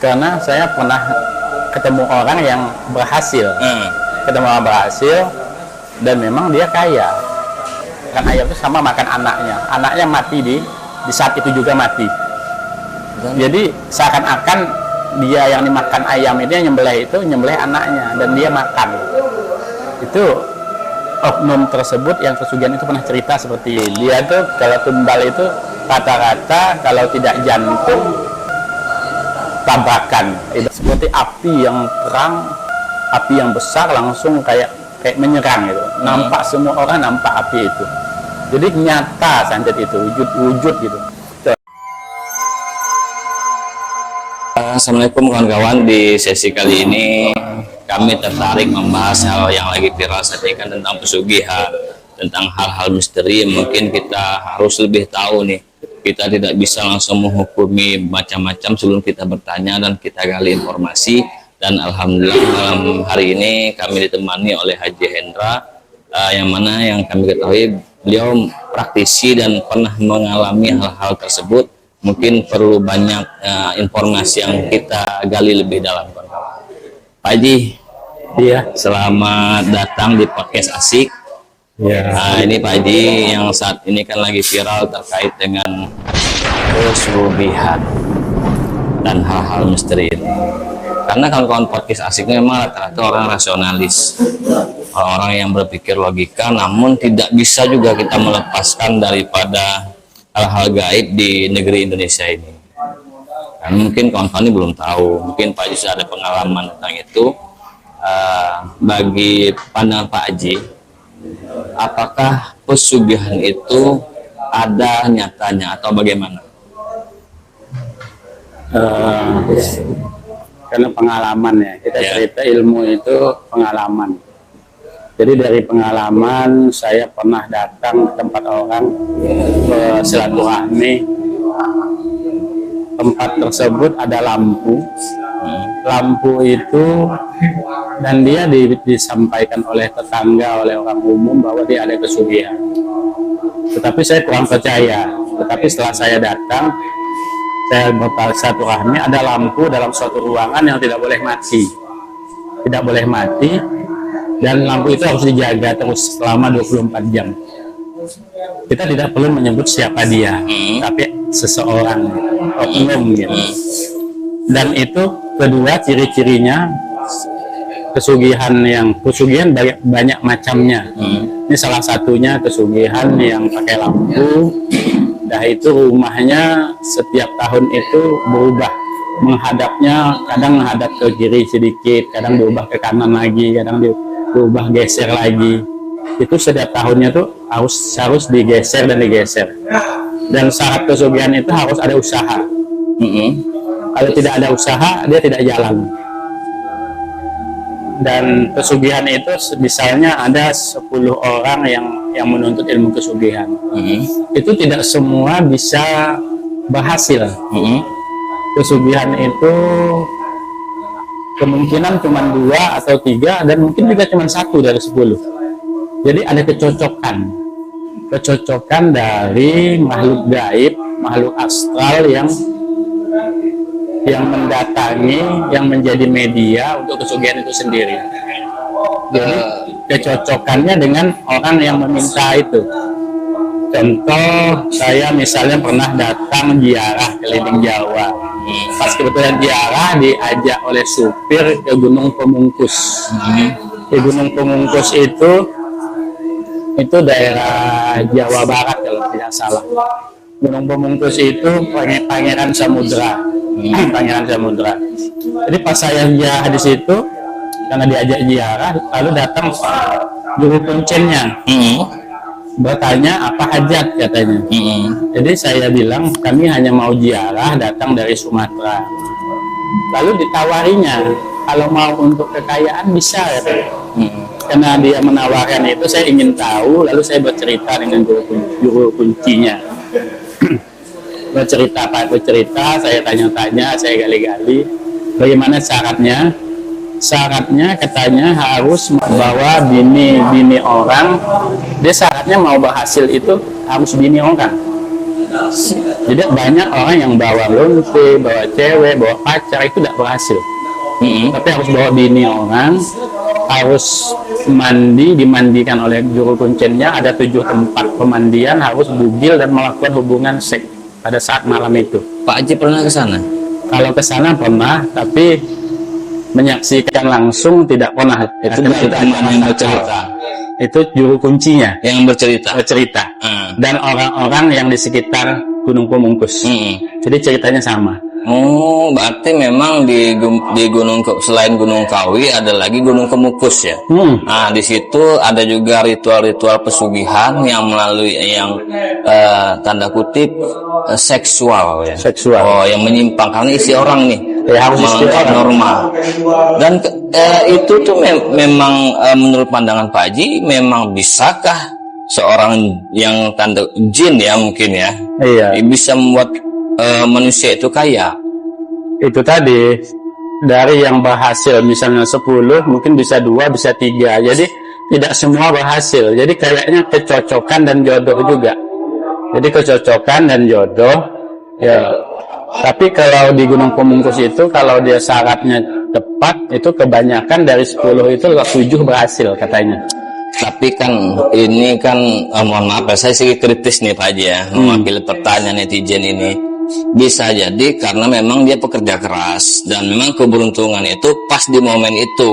Karena saya pernah ketemu orang yang berhasil, dan memang dia kaya. Kan ayam itu sama makan anaknya mati di saat itu juga mati. Jadi seakan-akan dia yang dimakan ayam itu, yang nyembelih anaknya, dan dia makan. Itu oknum tersebut yang kesugihan itu pernah cerita seperti dia tuh kalau tumbal itu rata-rata kalau tidak jantung tabrakan, seperti api yang terang, api yang besar langsung kayak menyerang gitu. Nampak, semua orang nampak api itu. Jadi nyata santet itu, wujud gitu. Assalamualaikum kawan-kawan. Di sesi kali ini kami tertarik membahas hal yang lagi viral saat ini kan, tentang pesugihan, tentang hal-hal misteri. Mungkin kita harus lebih tahu nih. Kita tidak bisa langsung menghukumi macam-macam sebelum kita bertanya dan kita gali informasi. Dan alhamdulillah malam hari ini kami ditemani oleh Haji Hendra, yang kami ketahui beliau praktisi dan pernah mengalami hal-hal tersebut. Mungkin perlu banyak informasi yang kita gali lebih dalam. Pak Haji, Iya, selamat datang di podcast Asik. ya. Nah, ini Pak Haji yang saat ini kan lagi viral terkait dengan pesugihan dan hal-hal misteri ini. Karena kawan-kawan podcast Asik memang rata-rata orang rasionalis, orang-orang yang berpikir logika, namun tidak bisa juga kita melepaskan daripada hal-hal gaib di negeri Indonesia ini. Karena mungkin kawan-kawan ini belum tahu, mungkin Pak Haji sudah ada pengalaman tentang itu. Bagi pandangan Pak Haji, apakah pesugihan itu ada nyatanya atau bagaimana? Karena pengalaman ya, kita cerita ilmu itu pengalaman. Jadi dari pengalaman saya pernah datang ke tempat orang silaturahmi. Tempat tersebut ada lampu. Lampu itu, dan dia disampaikan oleh tetangga, oleh orang umum bahwa dia ada kesugihan. Tetapi saya kurang percaya. Tetapi setelah saya datang, saya bersilaturahmi, ada lampu dalam suatu ruangan yang tidak boleh mati. Tidak boleh mati, dan lampu itu harus dijaga terus selama 24 jam. Kita tidak perlu menyebut siapa dia, tapi seseorang, oknum gitu. Dan itu kedua ciri-cirinya pesugihan banyak macamnya. Ini salah satunya kesugihan yang pakai lampu. Dah itu rumahnya setiap tahun itu berubah, menghadapnya kadang menghadap ke kiri sedikit, kadang berubah ke kanan lagi, kadang berubah geser lagi. Itu setiap tahunnya tuh harus digeser dan digeser. Dan syarat pesugihan itu harus ada usaha. Kalau tidak ada usaha, dia tidak jalan. Dan pesugihan itu misalnya ada 10 orang yang menuntut ilmu pesugihan. Itu tidak semua bisa berhasil. Pesugihan itu kemungkinan cuma 2 atau 3, dan mungkin juga cuma 1 dari 10. Jadi ada kecocokan dari makhluk gaib, makhluk astral yang mendatangi, yang menjadi media untuk kesugihan itu sendiri. Jadi kecocokannya dengan orang yang meminta itu. Contoh, saya misalnya pernah datang ziarah keliling Jawa. Pas kebetulan ziarah diajak oleh supir ke Gunung Pemungkus. Di Gunung Pemungkus itu daerah Jawa Barat kalau tidak salah. Gunung Pemungkus itu Pangeran Samudra. Pangeran Samudra. Jadi pas saya ziarah di situ, karena diajak ziarah, lalu datang juru kuncennya, bertanya apa hajat katanya. Jadi saya bilang kami hanya mau ziarah, datang dari Sumatera. Lalu ditawarinya, kalau mau untuk kekayaan bisa katanya. Karena dia menawarkan itu, saya ingin tahu, lalu saya bercerita dengan juru kuncinya. bercerita, saya tanya-tanya, saya gali-gali bagaimana syaratnya. Syaratnya katanya harus membawa bini orang. Dia syaratnya mau berhasil itu harus bini orang. Jadi banyak orang yang bawa lonte, bawa cewek, bawa pacar itu tidak berhasil. Tapi harus bawa bini orang, harus dimandikan oleh juru kuncennya, ada 7 tempat pemandian, harus bugil dan melakukan hubungan seks pada saat malam itu. Pak Haji pernah ke sana? Kalau ke sana pernah, tapi menyaksikan langsung tidak pernah. Itu teman yang bercerita. Itu juru kuncinya Yang bercerita. dan orang-orang yang di sekitar Gunung Pemungkus. Jadi ceritanya sama. Oh, berarti memang di selain Gunung Kawi ada lagi Gunung Kemukus ya. Nah, di situ ada juga ritual-ritual pesugihan yang melalui tanda kutip seksual ya. Seksual. Oh, yang menyimpang karena isi orang nih. Ya, harus isi melanggar orang. norma. Dan itu tuh memang menurut pandangan Pak Haji memang bisakah seorang yang tanda jin ya mungkin ya. Iya. Bisa membuat manusia itu kaya. Itu tadi dari yang berhasil misalnya 10 mungkin bisa 2 bisa 3, jadi tidak semua berhasil. Jadi kayaknya kecocokan dan jodoh juga. Jadi kecocokan dan jodoh ya. Tapi kalau di Gunung Pemungkus itu kalau dia syaratnya tepat itu kebanyakan dari 10 itu 7 berhasil katanya. Tapi kan ini kan mohon maaf ya, saya sedikit kritis nih Pak Haji ya, mewakili pertanyaan netizen ini. Bisa jadi karena memang dia pekerja keras dan memang keberuntungan itu pas di momen itu,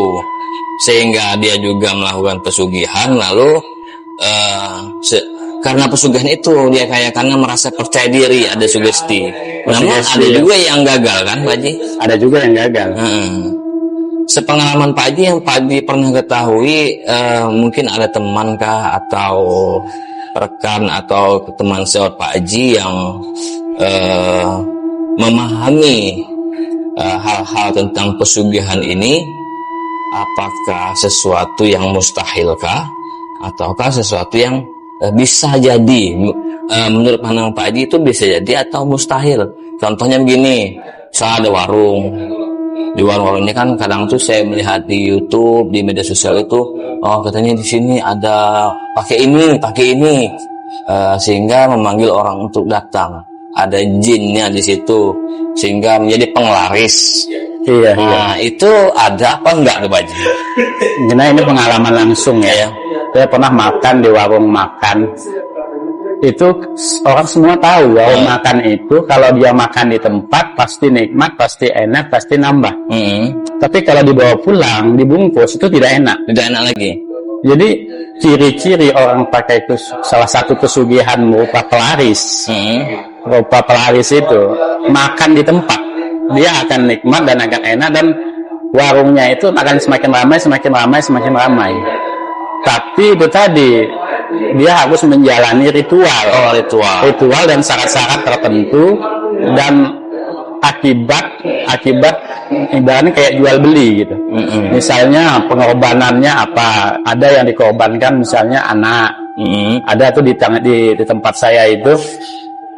sehingga dia juga melakukan pesugihan. Lalu karena pesugihan itu dia karena merasa percaya diri, ada sugesti. Namun ada juga yang gagal kan Pak Haji? Ada juga yang gagal. Sepengalaman Pak Haji yang Pak Haji pernah ketahui, mungkin ada teman kah atau rekan atau teman sejawat Pak Haji yang memahami hal-hal tentang pesugihan ini, apakah sesuatu yang mustahilkah ataukah sesuatu yang bisa jadi menurut pandangan Pak Haji itu bisa jadi atau mustahil? Contohnya begini, misalnya ada warung. Di warung-warung ini kan kadang tuh saya melihat di YouTube, di media sosial itu, oh katanya di sini ada pakai ini, sehingga memanggil orang untuk datang. Ada jinnya di situ, sehingga menjadi penglaris. Iya. Nah, itu ada apa enggak tuh Pak Haji? Karena ini pengalaman langsung ya. Saya pernah makan di warung makan. Itu orang semua tahu warung makan itu kalau dia makan di tempat pasti nikmat, pasti enak, pasti nambah. Tapi kalau dibawa pulang, dibungkus itu tidak enak. Tidak enak lagi. Jadi ciri-ciri orang pakai salah satu pesugihan berupa pelaris. Berupa pelaris itu makan di tempat, dia akan nikmat dan akan enak dan warungnya itu akan semakin ramai. Tapi itu tadi dia harus menjalani ritual dan syarat-syarat tertentu dan akibat ibaratnya kayak jual beli gitu. Misalnya pengorbanannya apa, ada yang dikorbankan misalnya anak. Ada tuh di tempat saya itu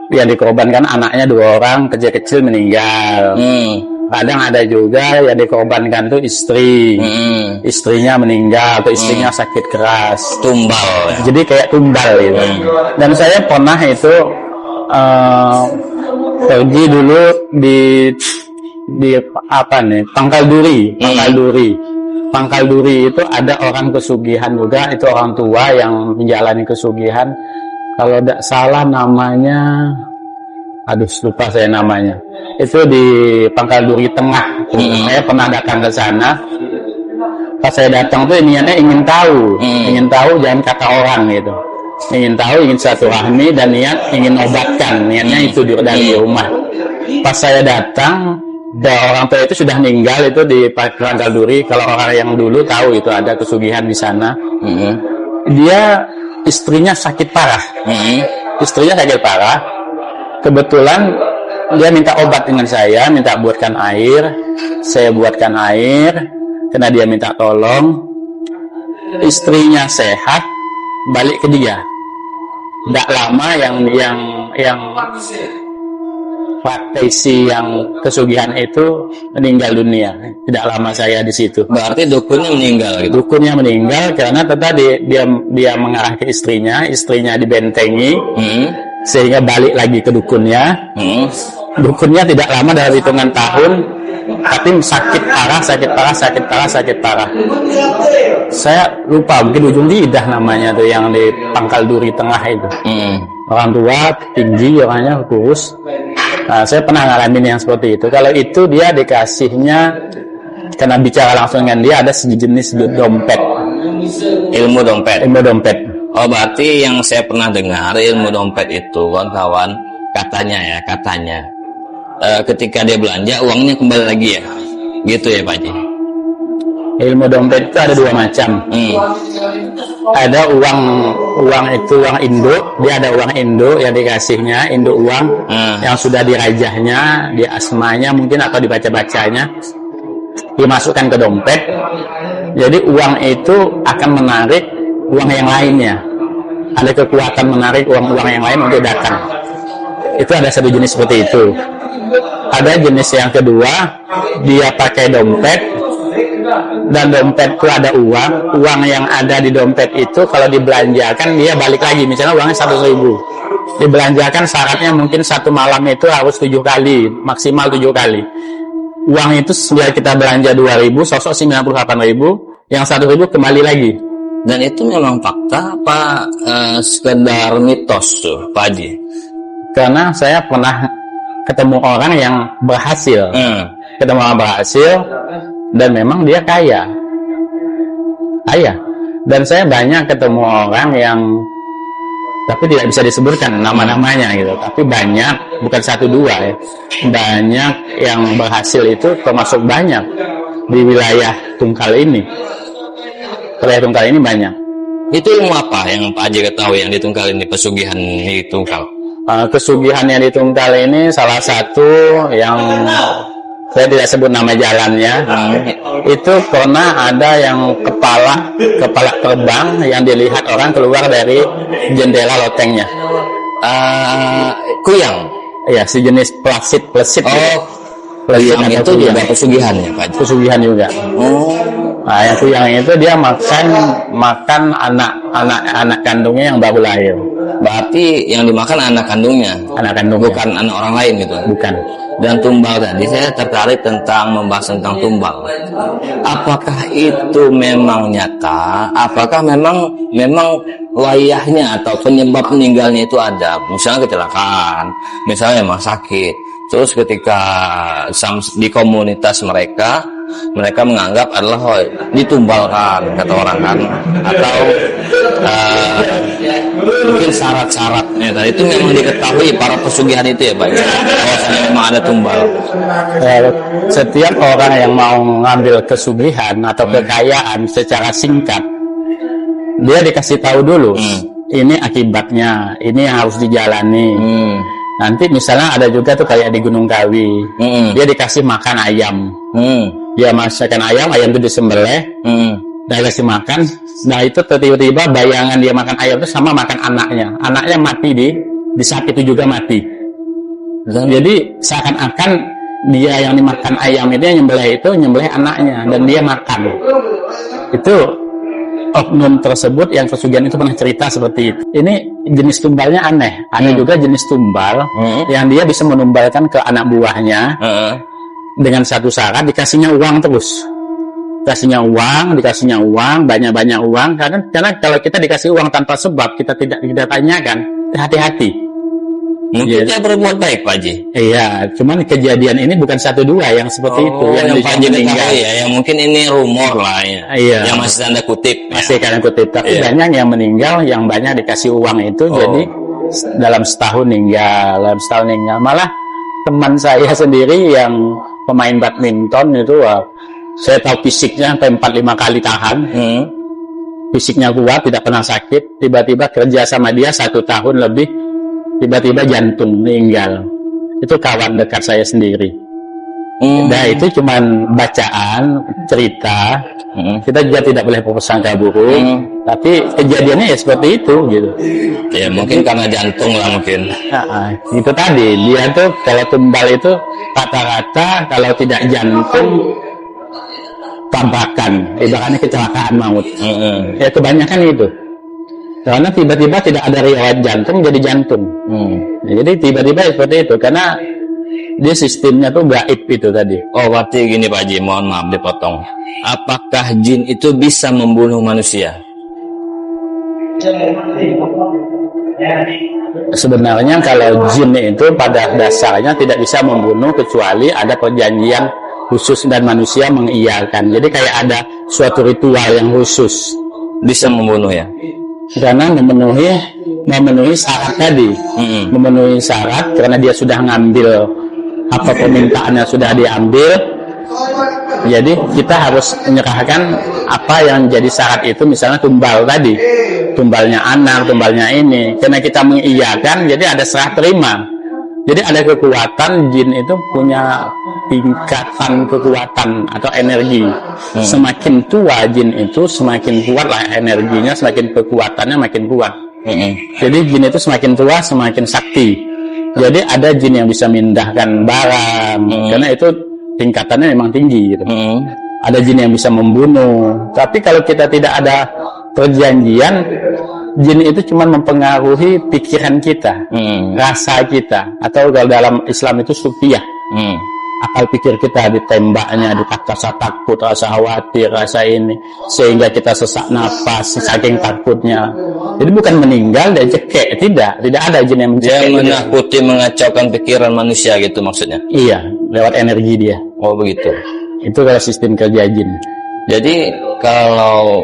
yang dikorbankan anaknya 2 orang kecil-kecil meninggal. Kadang ada juga yang dikorbankan tuh istri, istrinya meninggal atau istrinya sakit keras, tumbal ya? Jadi kayak tumbal gitu. Dan saya pernah itu pergi dulu di apa nih, Pangkal Duri itu ada orang pesugihan juga, itu orang tua yang menjalani pesugihan. Kalau tidak salah namanya, lupa saya namanya. Itu di Pangkal Duri Tengah. Saya pernah datang ke sana. Pas saya datang tuh niatnya ingin tahu jangan kata orang gitu. Ingin tahu, ingin silaturahmi dan ingin obatkan. Niatnya itu dari rumah. Pas saya datang, orang tua itu sudah meninggal itu di Pangkal Duri. Kalau orang yang dulu tahu itu ada pesugihan di sana. Dia istrinya sakit parah. Kebetulan dia minta obat dengan saya, minta buatkan air. Saya buatkan air karena dia minta tolong. Istrinya sehat, balik ke dia. Tidak lama yang praktisi yang kesugihan itu meninggal dunia. Tidak lama saya di situ. Berarti dukunnya meninggal gitu. Dukunnya meninggal karena tadi dia mengarah ke istrinya dibentengi. sehingga balik lagi ke dukunnya. Dukunnya tidak lama dalam hitungan tahun, tapi sakit parah. Saya lupa, mungkin ujung lidah namanya tuh, yang di pangkal duri tengah itu. Orang tua, tinggi, orangnya kurus. Nah, saya pernah ngalamin yang seperti itu. Kalau itu dia dikasihnya, karena bicara langsung dengan dia, ada sejenis dompet. Ilmu dompet. Ilmu dompet. Oh, berarti yang saya pernah dengar ilmu dompet itu, kawan-kawan, katanya ketika dia belanja uangnya kembali lagi ya, gitu ya Pak Haji. Ilmu dompet itu ada dua macam. Ada uang itu uang induk, dia ada uang induk yang dikasihnya, induk uang yang sudah dirajahnya, di asmanya mungkin atau dibaca-bacanya, dimasukkan ke dompet. Jadi uang itu akan menarik uang yang lainnya. Ada kekuatan menarik uang-uang yang lain untuk datang. Itu ada satu jenis seperti itu. Ada jenis yang kedua, dia pakai dompet, dan dompet itu ada uang yang ada di dompet itu kalau dibelanjakan dia balik lagi. Misalnya uangnya 100.000, dibelanjakan syaratnya mungkin satu malam itu harus 7 kali, maksimal 7 kali. Uang itu biar kita belanja 2.000, sosok 98.000, yang 1.000 kembali lagi. Dan itu memang fakta apa sekedar mitos tuh Pak Haji? Karena saya pernah ketemu orang yang berhasil, dan memang dia kaya. Dan saya banyak ketemu orang yang, tapi tidak bisa disebutkan nama-namanya gitu, tapi banyak, bukan 1-2 ya, banyak yang berhasil itu, termasuk banyak di wilayah Tungkal ini. Wilayah Tungkal ini banyak. Itu ilmu apa yang Pak Haji ketahui yang di Tungkal ini, pesugihan di Tungkal? Kesugihan yang di Tungkal ini salah satu yang saya tidak sebut nama jalannya, itu karena ada yang kepala terbang yang dilihat orang keluar dari jendela lotengnya. Kuyang? Iya, sejenis plesit. Oh, kuyang itu juga pesugihan ya Pak Haji? Pesugihan juga. Nah, yang kuyang itu dia makan anak kandungnya yang baru lahir. Berarti yang dimakan anak kandungnya, bukan anak orang lain gitu. Bukan. Dan tumbal tadi saya tertarik tentang membahas tentang tumbal. Apakah itu memang nyata? Apakah memang wayahnya atau penyebab meninggalnya itu ada? Misalnya kecelakaan, misalnya memang sakit. Terus ketika di komunitas mereka menganggap adalah ditumbalkan, kata orang kan, atau mungkin syarat-syaratnya tadi itu memang diketahui para pesugihan itu ya Pak, bahwasanya memang ada tumbal. Setiap orang yang mau mengambil kesugihan atau kekayaan secara singkat, dia dikasih tahu dulu, ini akibatnya, ini yang harus dijalani. Nanti misalnya ada juga tuh kayak di Gunung Kawi, dia dikasih makan ayam, dia masakan ayam itu disembelih, dia kasih makan. Nah itu tiba-tiba bayangan dia makan ayam itu sama makan anaknya mati di saat itu juga mati. Jadi seakan-akan dia yang dimakan ayam itu, yang nyembelih anaknya, dan dia makan. Itu oknum tersebut yang pesugihan itu pernah cerita seperti itu. Ini jenis tumbalnya aneh. Ada juga jenis tumbal yang dia bisa menumbalkan ke anak buahnya dengan satu syarat, dikasihnya uang terus. Dikasihnya uang, banyak-banyak uang. Karena kalau kita dikasih uang tanpa sebab, kita tidak tanyakan, hati-hati. Mungkin dia berbuat baik Pak Haji. Iya, cuman kejadian ini bukan 1-2 yang seperti itu. Yang Pak Haji ketahui ya, yang mungkin ini rumor lah ya. Iya. Yang masih tanda kutip. Masih tanda kutip. Tapi banyak yang meninggal, yang banyak dikasih uang itu, jadi dalam setahun meninggal. Malah teman saya sendiri yang pemain badminton itu, saya tahu fisiknya sampai 4-5 kali tahan. Fisiknya kuat, tidak pernah sakit. Tiba-tiba kerja sama dia 1 tahun lebih, tiba-tiba jantung meninggal. Itu kawan dekat saya sendiri. Nah itu cuman bacaan, cerita. Kita juga tidak boleh berprasangka buruk. Tapi kejadiannya ya seperti itu gitu. Ya mungkin karena jantung lah mungkin. Itu tadi, dia tuh kalau tumbal itu rata-rata kalau tidak jantung, tabrakan, ibaratnya kecelakaan maut. Ya kebanyakan itu. Karena tiba-tiba tidak ada riwayat jantung jadi jantung. Jadi tiba-tiba seperti itu karena dia sistemnya tuh gaib itu tadi. Oh, berarti gini Pak Haji, mohon maaf dipotong. Apakah jin itu bisa membunuh manusia? Sebenarnya kalau jin itu pada dasarnya tidak bisa membunuh kecuali ada perjanjian khusus dan manusia mengiyakan. Jadi kayak ada suatu ritual yang khusus Bisa membunuh ya? karena memenuhi syarat tadi. Memenuhi syarat karena dia sudah ngambil apa permintaannya sudah diambil. Jadi kita harus menyerahkan apa yang jadi syarat itu, misalnya tumbal tadi, tumbalnya anak, tumbalnya ini. Karena kita mengiyakan, jadi ada serah terima. Jadi ada kekuatan, jin itu punya tingkatan kekuatan atau energi. Semakin tua jin itu semakin kuat lah energinya, semakin kekuatannya makin kuat. Jadi jin itu semakin tua semakin sakti. Jadi ada jin yang bisa memindahkan barang, karena itu tingkatannya memang tinggi gitu. Ada jin yang bisa membunuh. Tapi kalau kita tidak ada perjanjian, jin itu cuma mempengaruhi pikiran kita, rasa kita, atau kalau dalam Islam itu sufiyah. Akal pikir kita ditembaknya, rasa takut, rasa khawatir, rasa ini, sehingga kita sesak napas saking takutnya. Jadi bukan meninggal dan cekek, tidak ada jin yang Dia mencekek. menakuti, mengacaukan pikiran manusia gitu maksudnya? Iya, lewat energi dia. Oh begitu. Itu kalau sistem kerja jin. Jadi kalau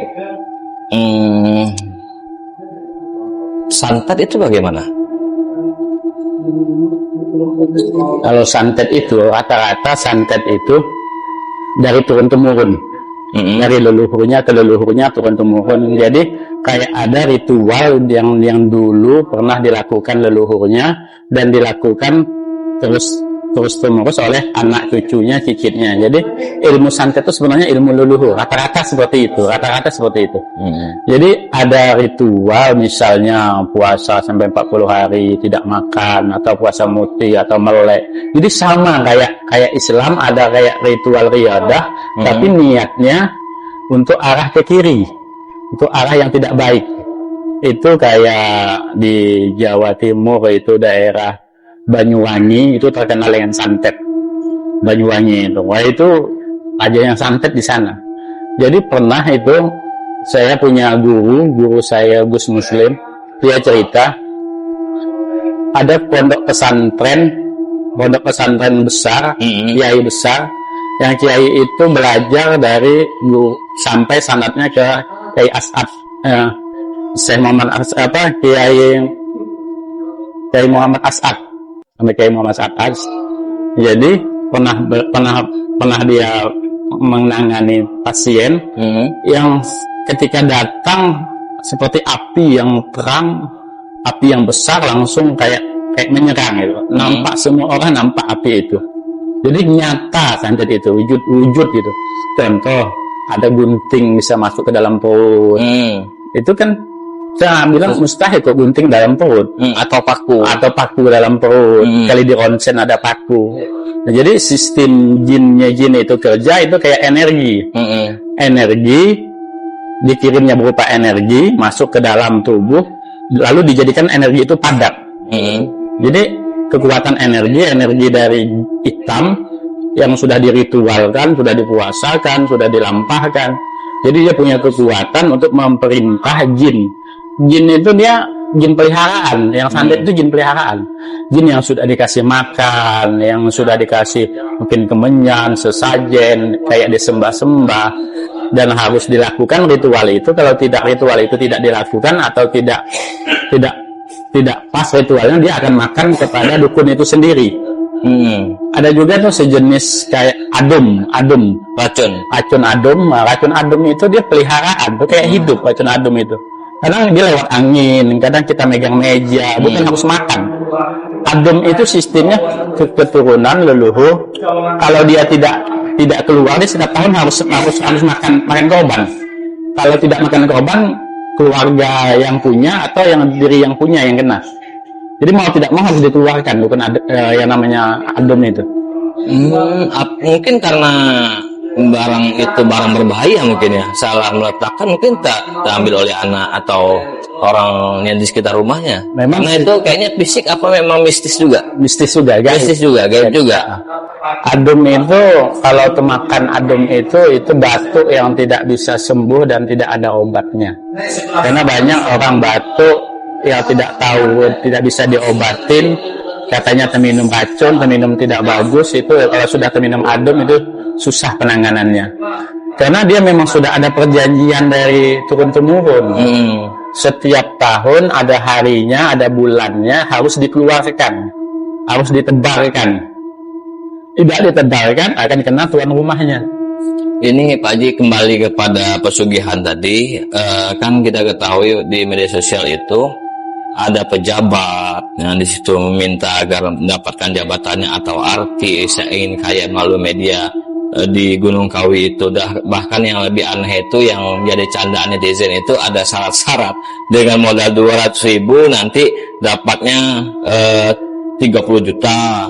santet itu bagaimana? Kalau santet itu rata-rata santet itu dari turun temurun, dari leluhurnya ke leluhurnya turun temurun. Jadi kayak ada ritual yang dulu pernah dilakukan leluhurnya dan dilakukan terus menerus oleh anak cucunya, cicitnya. Jadi ilmu santet itu sebenarnya ilmu leluhur. Rata-rata seperti itu. Jadi ada ritual, misalnya puasa sampai 40 hari tidak makan, atau puasa muti atau melek. Jadi sama kayak Islam, ada kayak ritual riyadah, tapi niatnya untuk arah ke kiri, untuk arah yang tidak baik. Itu kayak di Jawa Timur, itu daerah Banyuwangi, itu terkenal dengan santet. Banyuwangi itu, wah itu aja yang santet di sana. Jadi pernah itu saya punya guru saya Gus Muslim, dia cerita ada pondok pesantren besar, kiai besar, yang kiai itu belajar dari guru sampai sanadnya ke Kiai As'ad, Syekh Muhammad As'ad, Kiai Muhammad As'ad, sampai Kiai Muhammad As'ad. Jadi pernah dia menangani pasien yang ketika datang seperti api yang terang, api yang besar langsung kayak menyerang itu. Nampak, semua orang nampak api itu. Jadi nyata santet itu, wujud gitu. Contoh, ada gunting bisa masuk ke dalam perut. Itu kan saya bilang mustahil kok gunting dalam perut, atau paku dalam perut. Kali di ronsen ada paku. Nah, jadi sistem jin itu kerja itu kayak energi. Energi dikirimnya berupa energi masuk ke dalam tubuh, lalu dijadikan energi itu padat. Jadi kekuatan energi dari hitam yang sudah diritualkan, sudah dipuasakan, sudah dilampahkan. Jadi dia punya kekuatan untuk memperintah jin. Jin itu dia jin peliharaan, yang santet itu jin peliharaan. Jin yang sudah dikasih makan, yang sudah dikasih mungkin kemenyan, sesajen, kayak disembah-sembah, dan harus dilakukan ritual itu. Kalau tidak ritual itu tidak dilakukan atau tidak pas ritualnya, dia akan makan kepada dukun itu sendiri. Ada juga tuh sejenis kayak adum, racun adum. Racun adum itu dia peliharaan, itu kayak hidup racun adum itu. Kadang dia lewat angin, kadang kita megang meja, bukan harus makan. Adem itu sistemnya keturunan leluhur. Kalau dia tidak keluar, dia setiap tahun harus makan korban. Kalau tidak makan korban, keluarga yang punya atau yang diri yang punya yang kena. Jadi mau tidak mau harus dikeluarkan, bukan yang namanya adem itu. Mungkin karena barang itu barang berbahaya mungkin ya, salah meletakkan mungkin tak terambil oleh anak atau orang yang di sekitar rumahnya. Memang karena itu kayaknya fisik apa memang mistis juga? mistis juga, gaib. Mistis juga, gaib juga. Adum itu, kalau termakan adum itu batuk yang tidak bisa sembuh dan tidak ada obatnya. Karena banyak orang batuk yang tidak tahu, tidak bisa diobatin, katanya terminum racun, terminum tidak bagus. Itu kalau sudah terminum adum itu susah penanganannya. Karena dia memang sudah ada perjanjian dari turun-temurun. Setiap tahun ada harinya, ada bulannya, harus dikeluarkan, harus ditebarkan. Tidak ditebarkan akan kena tuan rumahnya. Ini Pak Haji kembali kepada pesugihan tadi. Kan kita ketahui di media sosial itu ada pejabat yang di situ meminta agar mendapatkan jabatannya atau artis yang ingin kaya melalui media di Gunung Kawi itu. Bahkan yang lebih aneh itu yang jadi candaan netizen itu ada syarat-syarat dengan modal 200.000 nanti dapatnya 30 juta,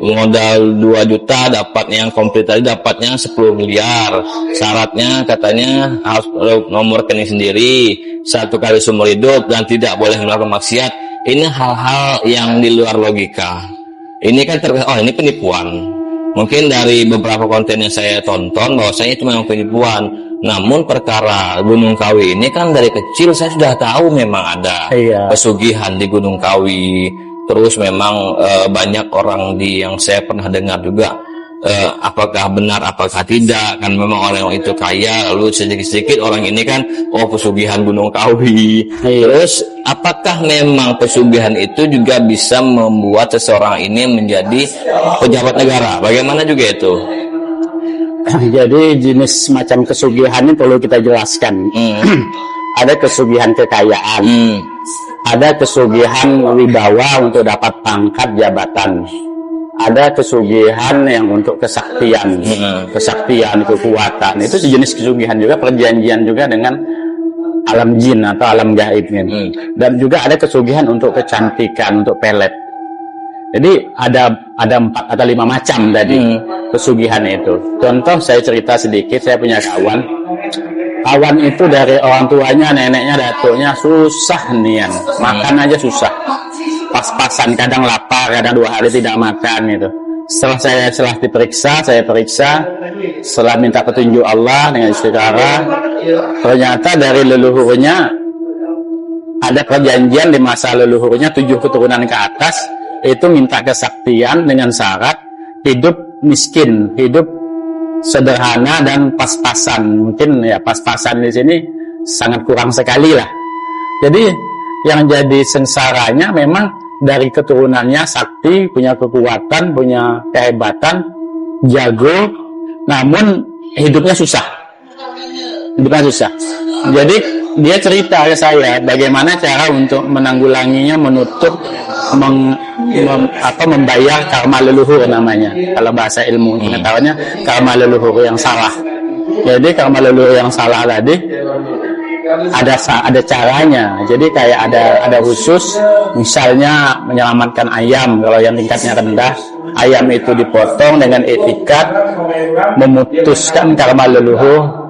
modal 2 juta dapatnya yang komplit tadi dapatnya 10 miliar. Syaratnya katanya harus nomor rekening sendiri, 1 kali seumur hidup, dan tidak boleh melakukan maksiat. Ini hal-hal yang di luar logika. Ini kan ini penipuan. Mungkin dari beberapa konten yang saya tonton bahwasanya itu memang penipuan. Namun perkara Gunung Kawi ini kan dari kecil saya sudah tahu memang ada pesugihan di Gunung Kawi. Terus memang banyak orang yang saya pernah dengar juga, apakah benar apakah tidak, kan memang orang itu kaya, lalu sedikit-sedikit orang ini kan pesugihan Gunung Kawi. Terus apakah memang pesugihan itu juga bisa membuat seseorang ini menjadi pejabat negara? Bagaimana juga itu? Jadi jenis macam kesugihan ini perlu kita jelaskan. Ada kesugihan kekayaan, ada kesugihan wibawa untuk dapat pangkat jabatan, ada kesugihan yang untuk kesaktian, kesaktian, kekuatan. Itu sejenis kesugihan juga, perjanjian juga dengan alam jin atau alam gaib. Dan juga ada kesugihan untuk kecantikan, untuk pelet. Jadi ada 4 atau 5 macam tadi pesugihan itu. Contoh saya cerita sedikit, saya punya kawan itu dari orang tuanya, neneknya, datuknya susah nian, makan aja susah, pas-pasan, kadang lapar, kadang 2 hari tidak makan itu. Setelah diperiksa, saya periksa, setelah minta petunjuk Allah dengan istikharah, ternyata dari leluhurnya ada perjanjian di masa leluhurnya 7 keturunan ke atas itu minta kesaktian dengan syarat hidup miskin, hidup sederhana dan pas-pasan. Mungkin ya pas-pasan di sini sangat kurang sekali lah. Jadi yang jadi sengsaranya memang dari keturunannya sakti, punya kekuatan, punya kehebatan, jago, namun hidupnya susah. Hidupnya susah. Jadi dia cerita ke saya bagaimana cara untuk menanggulanginya, menutup, membayar karma leluhur namanya. Kalau bahasa ilmu pengetahuannya karma leluhur yang salah. Jadi karma leluhur yang salah tadi ada caranya. Jadi kayak ada khusus, misalnya menyelamatkan ayam. Kalau yang tingkatnya rendah, ayam itu dipotong dengan etikat, memutuskan karma leluhur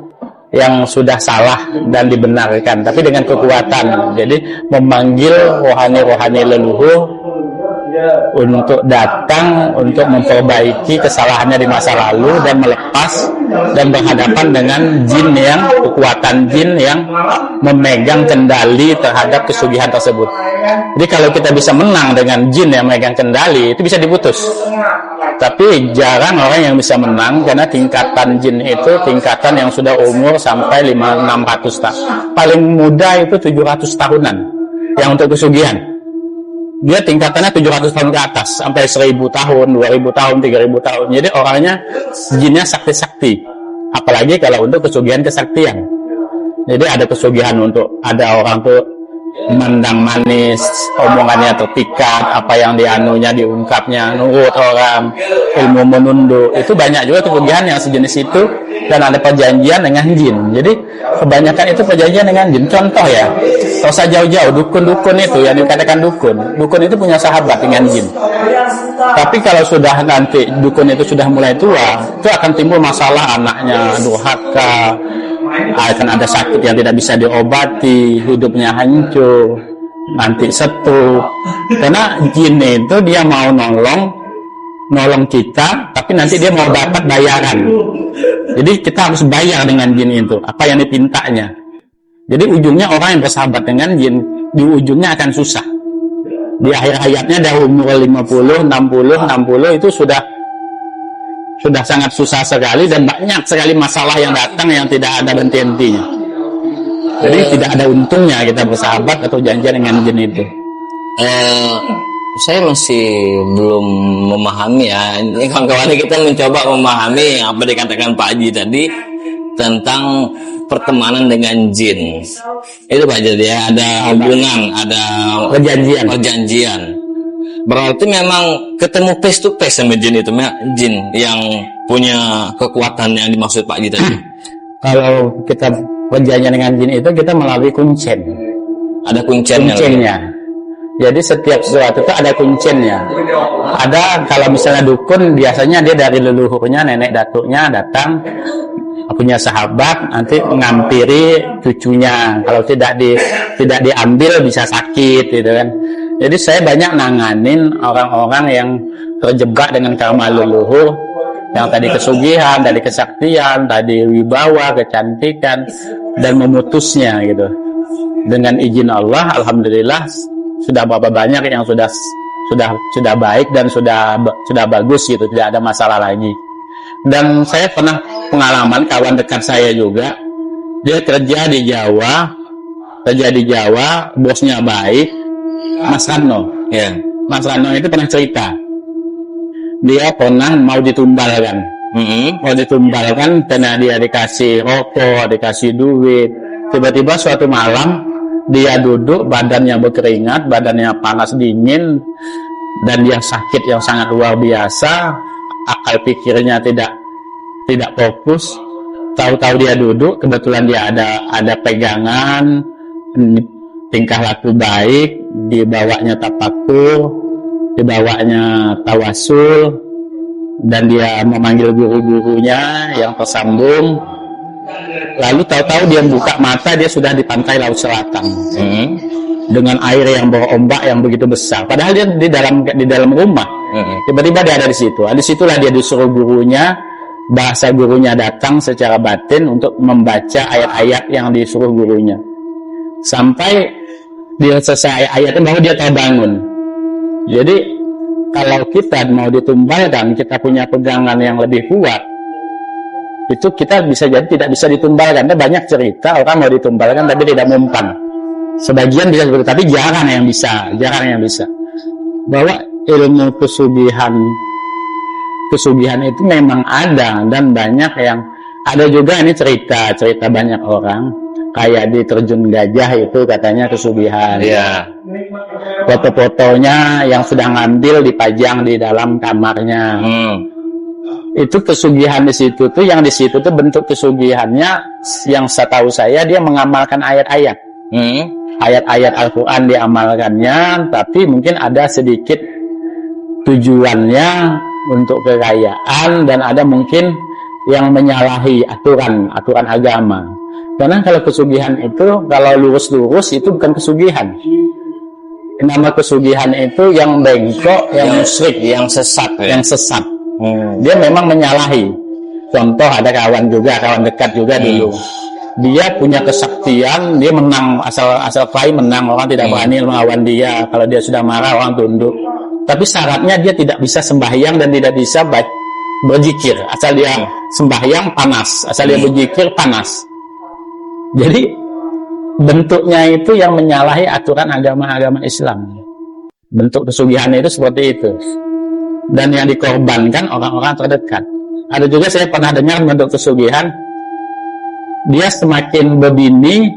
yang sudah salah dan dibenarkan, tapi dengan kekuatan. Jadi memanggil rohani-rohani leluhur untuk datang untuk memperbaiki kesalahannya di masa lalu dan melepas dan berhadapan dengan jin yang kekuatan jin yang memegang kendali terhadap kesugihan tersebut. Jadi kalau kita bisa menang dengan jin yang memegang kendali, itu bisa diputus. Tapi jarang orang yang bisa menang karena tingkatan jin itu tingkatan yang sudah umur sampai 500-600 tahun. Paling muda itu 700 tahunan yang untuk kesugihan. Dia tingkatannya 700 tahun ke atas, sampai 1000 tahun, 2000 tahun, 3000 tahun. Jadi orangnya jinnya sakti-sakti. Apalagi kalau untuk kesugihan kesaktian. Jadi ada kesugihan untuk ada orang tuh mandang manis, omongannya terpikat, apa yang dianunya diungkapnya nurut orang, ilmu menunduk. Itu banyak juga kesugihan yang sejenis itu, dan ada perjanjian dengan jin. Jadi kebanyakan itu perjanjian dengan jin. Contoh ya, kalau usah jauh-jauh, dukun-dukun itu yang dikatakan dukun itu punya sahabat dengan jin. Tapi kalau sudah nanti dukun itu sudah mulai tua, itu akan timbul masalah, anaknya durhaka, akan ada sakit yang tidak bisa diobati, hidupnya hancur, nanti stroke. Karena jin itu dia mau nolong kita, tapi nanti dia mau dapat bayaran. Jadi kita harus bayar dengan jin itu apa yang dipintanya. Jadi ujungnya orang yang bersahabat dengan jin di ujungnya akan susah. Di akhir hayatnya dari umur 50, 60 itu sudah sangat susah sekali, dan banyak sekali masalah yang datang yang tidak ada henti-hentinya. Jadi tidak ada untungnya kita bersahabat atau janjian dengan jin itu. Saya masih belum memahami ya. Ini kawan-kawan kita mencoba memahami apa dikatakan Pak Haji tadi tentang pertemanan dengan jin. Itu Pak Haji ya, ada hubungan, ada perjanjian. Berarti memang ketemu face to face sama jin itu, jin yang punya kekuatan yang dimaksud Pak Haji tadi. Kalau kita perjanjian dengan jin itu kita melalui kuncen. Ada kuncennya. Jadi setiap sesuatu itu ada kuncennya. Ada, kalau misalnya dukun biasanya dia dari leluhurnya, nenek datuknya datang punya sahabat, nanti mengampiri cucunya. Kalau tidak diambil bisa sakit gitu kan. Jadi saya banyak nanganin orang-orang yang terjebak dengan karma leluhur, yang tadi kesugihan, tadi kesaktian, tadi wibawa, kecantikan, dan memutusnya gitu. Dengan izin Allah, alhamdulillah sudah berapa banyak yang sudah baik dan sudah bagus gitu, tidak ada masalah lagi. Dan saya pernah pengalaman kawan dekat saya juga, dia kerja di Jawa, bosnya baik, Mas Rano. Ya. Mas Rano itu pernah cerita, dia pernah mau ditumbalkan. Mau ditumbalkan karena dia dikasih rokok, dikasih duit. Tiba-tiba suatu malam dia duduk, badannya berkeringat, badannya panas dingin, dan dia sakit yang sangat luar biasa. Akal pikirnya tidak fokus. Tahu-tahu dia duduk, kebetulan dia ada pegangan, tingkah laku baik, dibawanya tafakur, dibawanya tawasul, dan dia memanggil guru-gurunya yang tersambung. Lalu tahu-tahu dia buka mata, dia sudah di pantai Laut Selatan dengan air yang berombak yang begitu besar. Padahal dia di dalam rumah. Tiba-tiba dia ada di situ. Disitulah dia disuruh gurunya, bahasa gurunya datang secara batin untuk membaca ayat-ayat yang disuruh gurunya. Sampai dia selesai ayatnya baru dia terbangun. Jadi kalau kita mau ditumbalkan, kita punya pegangan yang lebih kuat, itu kita bisa jadi tidak bisa ditumbalkan. Ada banyak cerita orang mau ditumbalkan tapi tidak mempan. Sebagian bisa seperti, tapi jarang yang bisa. Bahwa ilmu kesugihan itu memang ada, dan banyak yang ada juga. Ini cerita banyak orang kayak di Terjun Gajah itu katanya kesugihan. Iya. Foto-fotonya yang sudah ngambil dipajang di dalam kamarnya. Itu kesugihan di situ tuh, yang di situ tuh bentuk kesugihannya yang setahu saya dia mengamalkan ayat-ayat. Ayat-ayat Al-Quran diamalkannya, tapi mungkin ada sedikit tujuannya untuk kekayaan, dan ada mungkin yang menyalahi aturan agama. Karena kalau kesugihan itu, kalau lurus-lurus itu bukan kesugihan. Nama kesugihan itu yang bengkok, yang musyrik, yang sesat. Dia memang menyalahi. Contoh, ada kawan dekat juga dulu. Dia punya kesaktian, dia menang, asal klaim menang, orang tidak berani melawan dia. Kalau dia sudah marah, orang tunduk. Tapi syaratnya dia tidak bisa sembahyang dan tidak bisa berzikir. Asal dia sembahyang panas, asal dia berzikir panas. Jadi bentuknya itu yang menyalahi aturan agama Islam. Bentuk kesugihan itu seperti itu. Dan yang dikorbankan orang-orang terdekat. Ada juga saya pernah dengar bentuk kesugihan, dia semakin berbini,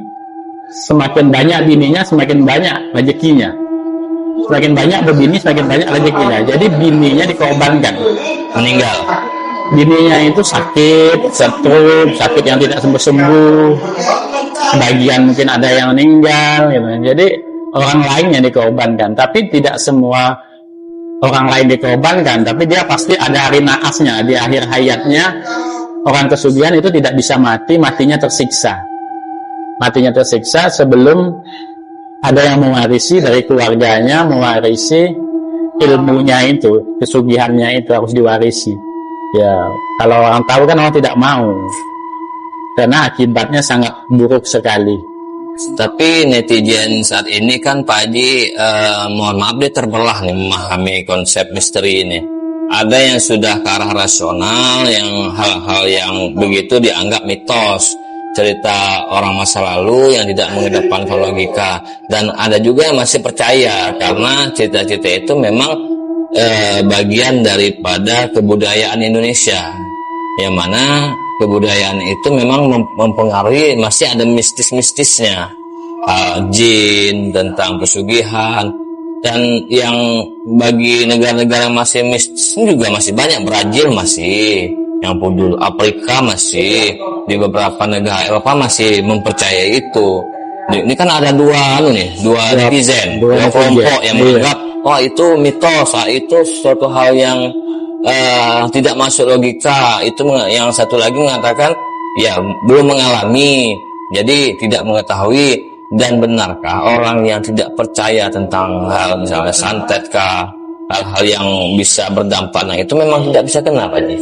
semakin banyak bininya, semakin banyak rezekinya. Semakin banyak berbini, semakin banyak rezekinya. Jadi bininya dikorbankan, Meninggal. bininya itu sakit, stroke, sakit yang tidak sembuh-sembuh, sebagian mungkin ada yang meninggal gitu. Jadi orang lain yang dikorbankan, tapi tidak semua orang lain dikorbankan, tapi dia pasti ada hari naasnya. Di akhir hayatnya orang kesugihan itu tidak bisa mati, matinya tersiksa sebelum ada yang mewarisi dari keluarganya, mewarisi ilmunya itu, kesugihannya itu harus diwarisi. Ya, kalau orang tahu kan orang tidak mau, karena akibatnya sangat buruk sekali. Tapi netizen saat ini kan Pak Haji, mohon maaf dia terbelah nih memahami konsep misteri ini. Ada yang sudah ke arah rasional, yang hal-hal yang begitu dianggap mitos, cerita orang masa lalu yang tidak mengedepankan logika. Dan ada juga yang masih percaya karena cerita-cerita itu memang bagian daripada kebudayaan Indonesia, yang mana kebudayaan itu memang mempengaruhi, masih ada mistis-mistisnya, jin, tentang pesugihan, dan yang bagi negara-negara masih mistis juga masih banyak. Brazil masih, yang pundul Afrika masih, di beberapa negara Eropa masih mempercayai itu. Ini kan ada dua netizen, dua kelompok yang menganggap itu mitos, itu suatu hal yang tidak masuk logika. Itu yang satu lagi mengatakan ya belum mengalami, jadi tidak mengetahui. Dan benarkah orang yang tidak percaya tentang hal misalnya santet kah, hal-hal yang bisa berdampak, nah itu memang tidak bisa kena Pak Haji?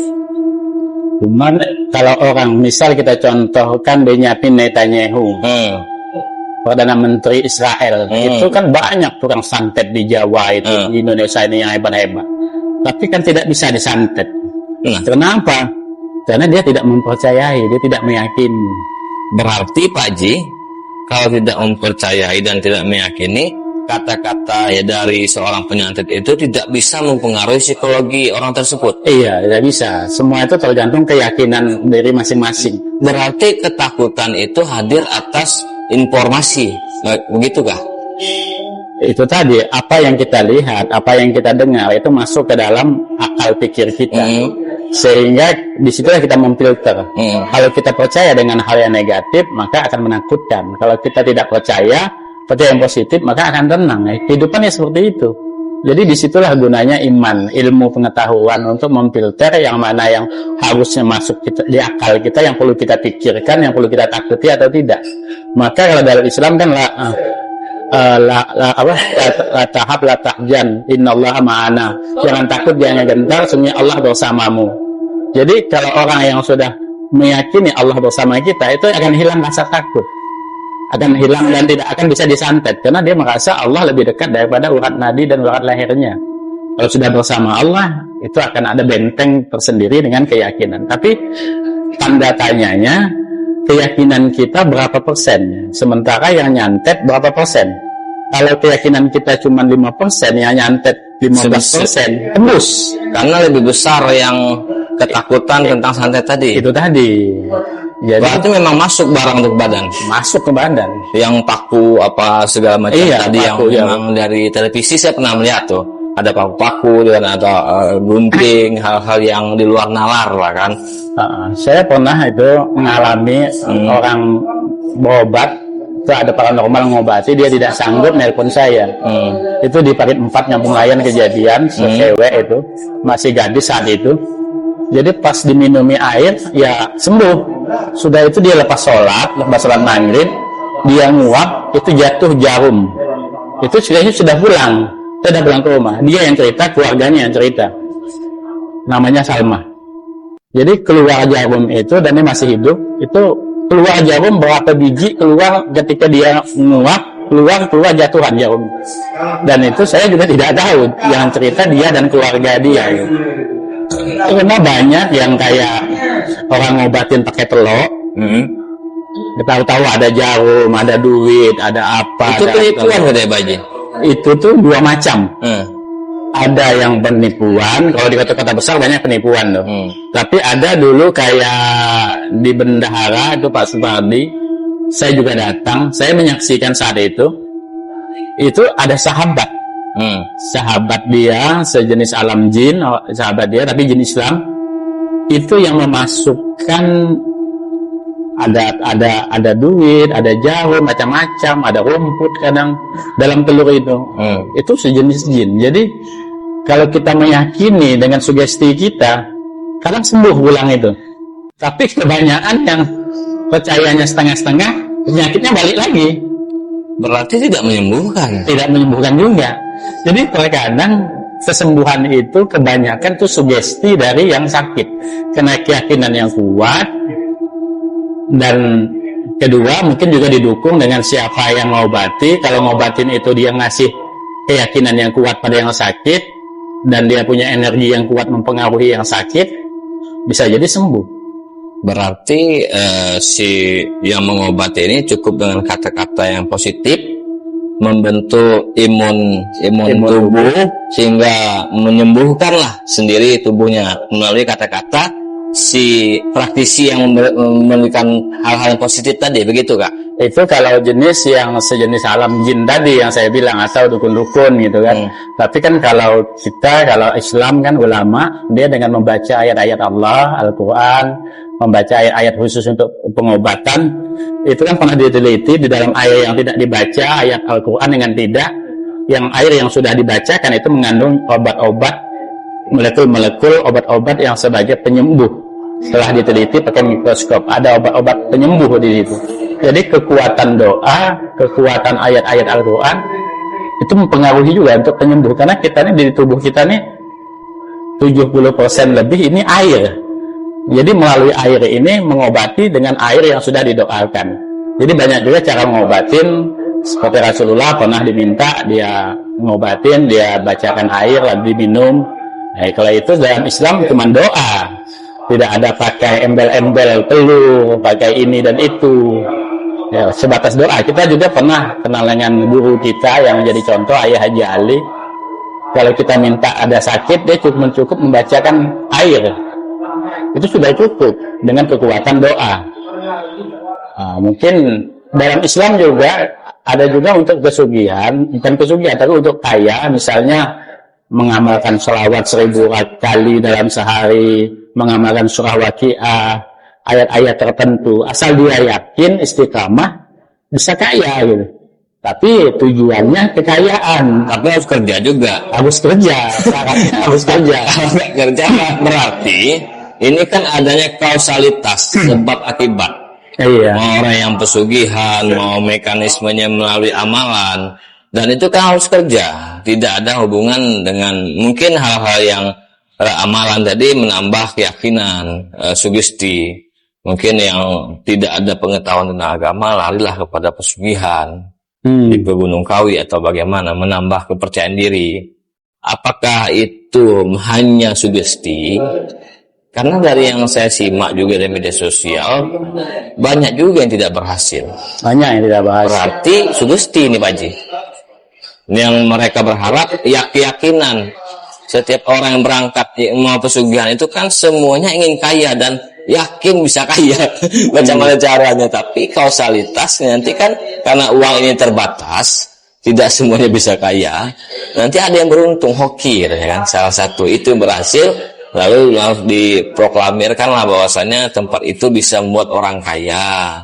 Cuman kalau orang, misal kita contohkan Benyamin Netanyahu, Perdana Menteri Israel, itu kan banyak tukang santet di Jawa itu, di Indonesia ini yang hebat-hebat. Tapi kan tidak bisa disantet. Kenapa? Karena dia tidak mempercayai, dia tidak meyakini. Berarti Pak Haji, kalau tidak mempercayai dan tidak meyakini, kata-kata ya dari seorang penyantet itu tidak bisa mempengaruhi psikologi orang tersebut. Iya, tidak bisa. Semua itu tergantung keyakinan dari masing-masing. Berarti ketakutan itu hadir atas informasi, begitukah? Itu tadi, apa yang kita lihat, apa yang kita dengar itu masuk ke dalam akal pikir kita, sehingga disitulah kita memfilter. Kalau kita percaya dengan hal yang negatif, maka akan menakutkan. Kalau kita tidak percaya yang positif, maka akan tenang. Kehidupannya seperti itu. Jadi disitulah gunanya iman, ilmu pengetahuan, untuk memfilter yang mana yang harusnya masuk di akal kita, yang perlu kita pikirkan, yang perlu kita takuti atau tidak. Maka kalau dalam Islam kan la tahab la tahjan innallaha ma'ana, jangan takut, jangan gentar, sesungguhnya Allah bersamamu. Jadi kalau orang yang sudah meyakini Allah bersama kita, itu akan hilang rasa takut, akan hilang dan tidak akan bisa disantet, karena dia merasa Allah lebih dekat daripada urat nadi dan urat lahirnya. Kalau sudah bersama Allah, itu akan ada benteng tersendiri dengan keyakinan. Tapi tanda tanyanya, keyakinan kita berapa persen, sementara yang nyantet berapa persen. Kalau keyakinan kita cuma 5%, yang nyantet 15%, tembus. Karena lebih besar yang ketakutan tentang santet tadi. Itu tadi. Jadi, berarti memang masuk barang ke badan. Masuk ke badan. Yang paku apa segala macam tadi, paku, yang memang dari televisi saya pernah melihat tuh. Ada paku-paku dan ada gunting, hal-hal yang di luar nalar lah kan. Saya pernah itu mengalami orang berobat, itu ada paranormal ngobati, dia tidak sanggup, nelpon saya. Itu di Parit 4 Nyampung Layan kejadian, cewek itu masih gadis saat itu. Jadi pas diminumi air, ya sembuh. Sudah itu dia lepas sholat maghrib, dia nguap, itu jatuh jarum. Itu sudah pulang. Saya pulang ke rumah. Dia yang cerita, keluarganya yang cerita. Namanya Salma. Jadi keluar jarum itu, dan dia masih hidup. Itu keluar jarum berapa biji, keluar ketika dia nguap, keluar jatuhan jarum. Dan itu saya juga tidak tahu. Yang cerita dia dan keluarga dia. Karena banyak yang kayak orang ngobatin pakai telok. Tahu-tahu ada jarum, ada duit, ada apa. Itu penipuan gede Baji. Itu tuh dua macam. Ada yang penipuan, kalau di kota-kota besar banyak penipuan tuh. Tapi ada dulu kayak di Bendahara itu Pak Supardi, saya juga datang, saya menyaksikan saat itu ada sahabat. Sahabat dia sejenis alam jin, sahabat dia tapi jin Islam, itu yang memasukkan ada duit, ada jarum macam-macam, ada rumput kadang dalam telur itu. Itu sejenis jin. Jadi kalau kita meyakini dengan sugesti kita, kadang sembuh pulang itu. Tapi kebanyakan yang percayanya setengah-setengah, penyakitnya balik lagi. Berarti tidak menyembuhkan. Tidak menyembuhkan juga. Jadi terkadang kesembuhan itu kebanyakan itu sugesti dari yang sakit, karena keyakinan yang kuat, dan kedua mungkin juga didukung dengan siapa yang ngobati. Kalau ngobatin itu dia ngasih keyakinan yang kuat pada yang sakit, dan dia punya energi yang kuat mempengaruhi yang sakit, bisa jadi sembuh. Berarti si yang mengobati ini cukup dengan kata-kata yang positif, membentuk imun tubuh sehingga menyembuhkanlah sendiri tubuhnya melalui kata-kata si praktisi yang memberikan hal-hal yang positif tadi, begitu Kak? Itu kalau jenis yang sejenis alam jin tadi yang saya bilang, atau dukun-dukun gitu kan. Tapi kan kalau Islam kan ulama, dia dengan membaca ayat-ayat Allah, Al-Quran, membaca ayat-ayat khusus untuk pengobatan, itu kan pernah diteliti di dalam air yang tidak dibaca, ayat Al-Quran dengan tidak, yang air yang sudah dibacakan itu mengandung obat-obat, molekul-molekul obat-obat yang sebagai penyembuh. Setelah diteliti pakai mikroskop, ada obat-obat penyembuh di situ. Jadi kekuatan doa, kekuatan ayat-ayat Al-Quran itu mempengaruhi juga untuk penyembuh, karena kita ini di tubuh kita nih 70% lebih ini air. Jadi melalui air ini mengobati dengan air yang sudah didoakan. Jadi banyak juga cara mengobatin, seperti Rasulullah pernah diminta dia mengobatin, dia bacakan air lalu diminum. Nah, kalau itu dalam Islam cuma doa, tidak ada pakai embel-embel telur, pakai ini dan itu. Ya, sebatas doa. Kita juga pernah kenal dengan guru kita yang menjadi contoh, Ayah Haji Ali. Kalau kita minta ada sakit, dia cukup membacakan air. Itu sudah cukup dengan kekuatan doa. Nah, mungkin dalam Islam juga ada juga untuk pesugihan, bukan pesugihan tapi untuk kaya, misalnya mengamalkan sholawat 1000 kali dalam sehari, mengamalkan surah Waqiah, ayat-ayat tertentu, asal dia yakin istiqamah bisa kaya gitu. Tapi tujuannya kekayaan. Tapi harus kerja juga. Harus kerja, syaratnya harus kerja. Kerja berarti ini kan adanya kausalitas, sebab akibat. Iya. Mau orang yang pesugihan, mau mekanismenya melalui amalan, dan itu kan harus kerja. Tidak ada hubungan dengan mungkin hal-hal yang amalan tadi menambah keyakinan, sugesti. Mungkin yang tidak ada pengetahuan tentang agama, larilah kepada pesugihan di Gunung Kawi atau bagaimana, menambah kepercayaan diri. Apakah itu hanya sugesti? Karena dari yang saya simak juga di media sosial, banyak juga yang tidak berhasil. Banyak yang tidak berhasil. Berarti sugesti ini Pak Haji. Yang mereka berharap keyakinan. Setiap orang yang berangkat mau pesugihan itu kan semuanya ingin kaya dan yakin bisa kaya. Macam mana caranya. Tapi kausalitasnya nanti kan karena uang ini terbatas, tidak semuanya bisa kaya. Nanti ada yang beruntung, hokir ya kan. Salah satu itu berhasil, lalu diproklamirkanlah bahwasannya tempat itu bisa membuat orang kaya.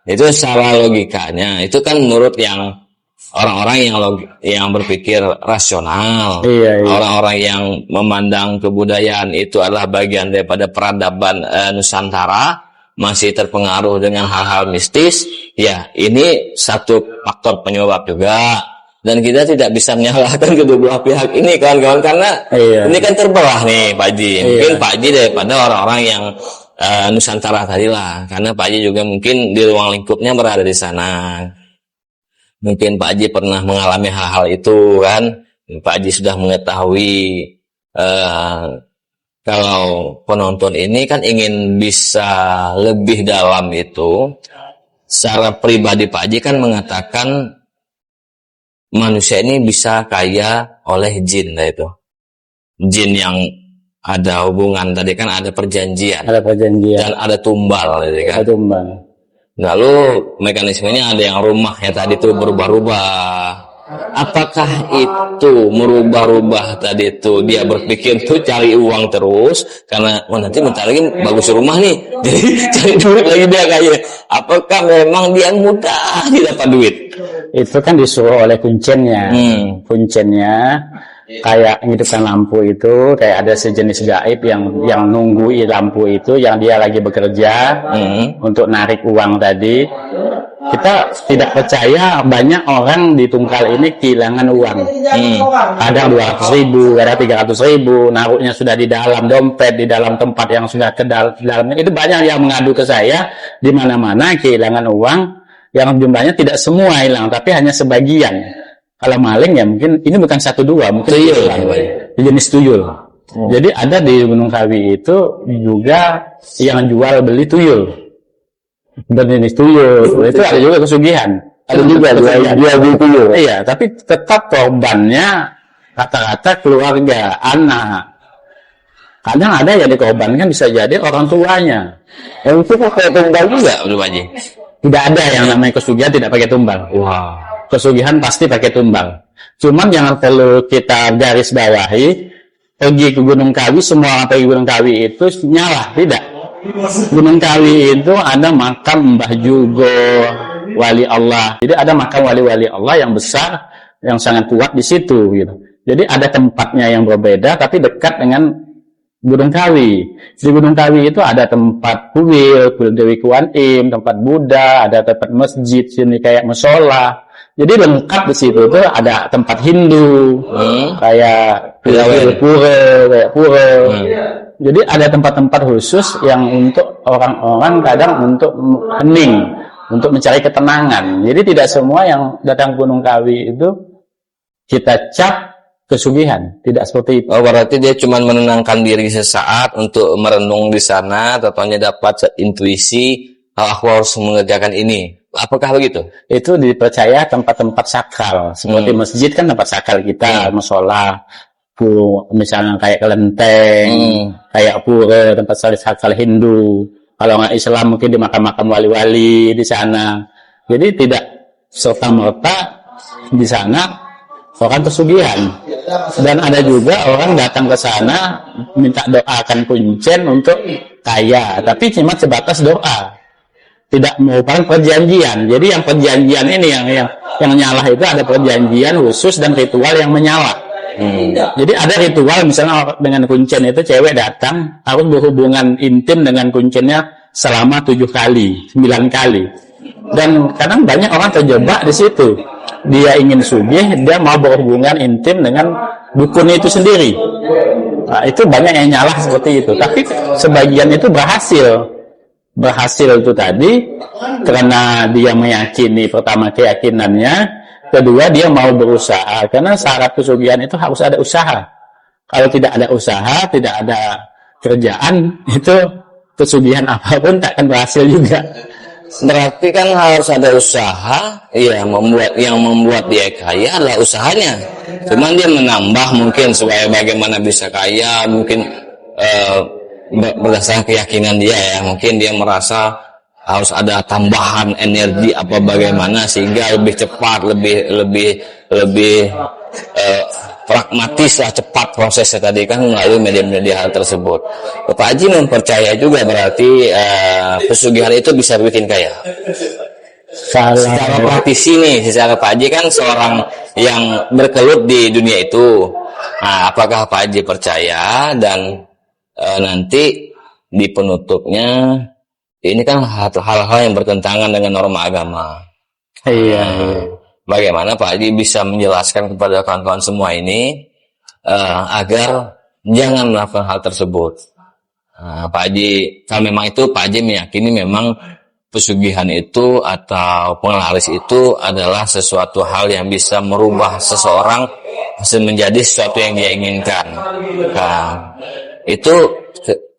Itu secara logikanya. Itu kan menurut yang orang-orang yang berpikir rasional. Iya. Orang-orang yang memandang kebudayaan itu adalah bagian daripada peradaban Nusantara, masih terpengaruh dengan hal-hal mistis. Ya, ini satu faktor penyebab juga. Dan kita tidak bisa menyalahkan kedua belah pihak ini kawan-kawan, karena ini kan terbelah nih Pak Haji. Mungkin Pak Haji daripada orang-orang yang Nusantara tadi lah, karena Pak Haji juga mungkin di ruang lingkupnya berada di sana. Mungkin Pak Haji pernah mengalami hal-hal itu kan. Pak Haji sudah mengetahui kalau penonton ini kan ingin bisa lebih dalam itu. Secara pribadi Pak Haji kan mengatakan manusia ini bisa kaya oleh jin lah itu. Jin yang ada hubungan tadi kan ada perjanjian. Ada perjanjian. Dan ada tumbal gitu kan. Ada tumbal. Lalu mekanismenya ada yang rumahnya tadi tuh berubah-ubah. Apakah itu merubah-rubah tadi itu dia berpikir tuh cari uang terus karena nanti bentar lagi bagus rumah nih, jadi cari duit lagi dia kayaknya. Apakah memang dia mudah dapat duit? Itu kan disuruh oleh kuncennya. Kuncennya kayak hidupkan lampu itu kayak ada sejenis gaib yang nunggui lampu itu, yang dia lagi bekerja untuk narik uang tadi. Kita tidak percaya banyak orang di Tungkal ini kehilangan uang. Ada 200.000, ada 300.000, naruhnya sudah di dalam dompet, di dalam tempat yang sudah ke dalamnya. Itu banyak yang mengadu ke saya, di mana-mana kehilangan uang, yang jumlahnya tidak semua hilang, tapi hanya sebagian. Kalau maling ya mungkin ini bukan 1-2, mungkin tuyul, jenis tuyul. Jadi ada di Gunung Kawi itu juga yang jual beli tuyul. Berjenis tuyul, itu ada juga kesugihan. Ada juga jual beli tuyul. Iya, tapi tetap korbannya kata-kata keluarga, anak. Kadang ada yang dikorbankan bisa jadi orang tuanya. Yang itu pakai tumbal juga belum aja. Tidak ada yang namanya kesugihan tidak pakai tumbal. Wah. Kesugihan pasti pakai tumbal. Cuman yang perlu kita garis bawahi, pergi ke Gunung Kawi, semua orang pergi Gunung Kawi itu nyalah, tidak. Gunung Kawi itu ada makam Mbah Jugo, wali Allah. Jadi ada makam wali-wali Allah yang besar, yang sangat kuat di situ gitu. Jadi ada tempatnya yang berbeda tapi dekat dengan Gunung Kawi. Di Gunung Kawi itu ada tempat kuil Dewi Kuan Im, tempat Buddha, ada tempat masjid sini kayak musola. Jadi lengkap di situ tuh ada tempat Hindu, kayak pura. Jadi ada tempat-tempat khusus yang untuk orang-orang kadang untuk hening, untuk mencari ketenangan. Jadi tidak semua yang datang Gunung Kawi itu kita cap kesugihan, tidak seperti itu. Oh, berarti dia cuma menenangkan diri sesaat untuk merenung di sana, tentunya dapat intuisi, aku harus mengerjakan ini. Apakah begitu? Itu dipercaya tempat-tempat sakral, seperti masjid kan tempat sakral kita, musola, misalnya kayak kelenteng, kayak pura, tempat sakral Hindu. Kalau nggak Islam mungkin di makam-makam wali-wali di sana. Jadi tidak serta-merta di sana orang kesugihan. Dan ada juga orang datang ke sana minta doakan kuncen untuk kaya, tapi cuma sebatas doa. Tidak merupakan perjanjian. Jadi yang perjanjian ini yang nyalah itu ada perjanjian khusus dan ritual yang menyala. Jadi ada ritual misalnya dengan kuncen itu cewek datang harus berhubungan intim dengan kuncennya selama 7 kali, 9 kali. Dan kadang banyak orang terjebak di situ. Dia ingin sugih, dia mau berhubungan intim dengan dukun itu sendiri. Nah, itu banyak yang nyalah seperti itu. Tapi sebagian itu berhasil. Berhasil itu tadi karena dia meyakini, pertama keyakinannya, kedua dia mau berusaha, karena syarat kesugihan itu harus ada usaha. Kalau tidak ada usaha, tidak ada kerjaan, itu kesugihan apapun tak akan berhasil juga. Berarti kan harus ada usaha, yang membuat dia kaya adalah usahanya. Cuman dia menambah mungkin supaya bagaimana bisa kaya, mungkin berdasarkan keyakinan dia ya, mungkin dia merasa harus ada tambahan energi apa bagaimana sehingga lebih cepat, lebih pragmatis lah, cepat prosesnya tadi kan melalui media-media hal tersebut. Bapak Haji mempercaya juga berarti pesugihan itu bisa bikin kaya. Secara praktisi nih, secara Pak Haji kan seorang yang berkelut di dunia itu. Nah, apakah Pak Haji percaya dan nanti di penutupnya ini kan hal-hal yang bertentangan dengan norma agama. Iya. Bagaimana Pak Haji bisa menjelaskan kepada kawan-kawan semua ini agar jangan melakukan hal tersebut. Pak Haji, kalau memang itu Pak Haji meyakini memang pesugihan itu atau penglaris itu adalah sesuatu hal yang bisa merubah seseorang menjadi sesuatu yang dia inginkan. Itu